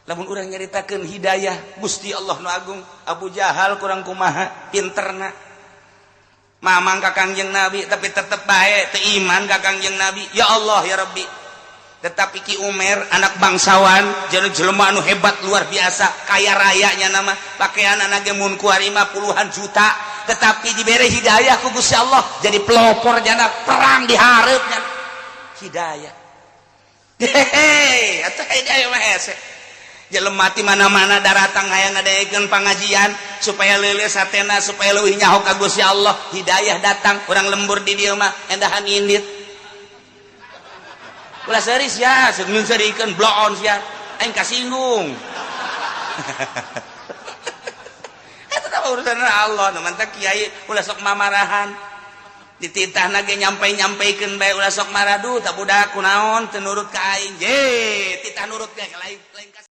lamun urang nyaritakeun hidayah Gusti Allah nu agung, Abu Jahal kurang kumaha pinterna mamang ka Kangjeng Nabi tapi tetep bae teu iman ka Kangjeng Nabi. Ya Allah ya Rabbi, tetapi Ki Umer anak bangsawan jeung jelema anu hebat luar biasa, kaya rayanya nama, pakaian anake mun ku harima puluhan juta, tetapi dibere hidayah ku Gusti Allah jadi pelopor jana perang di hareupnya. Hidayah. Hehehe, atuh hidayah mah hese. Jelema ti mana-mana daratang hayang ngadaekeun pangajian supaya leuleus hatena, supaya leuwih nyaho ka Gusti Allah. Hidayah datang, urang lembur di dieu mah endahan indit. Ulah seris ya, segeun serikeun bloon sia. Aing kasinggung. Eta teh urusan Allah, nu mantap kiai ulah sok mamarahan. Dititahna ge nyampai-nyampaikeun bae ulah sok marah, duh tak budak kunaon teu nurut ka aing. Je, titah nurut ge lain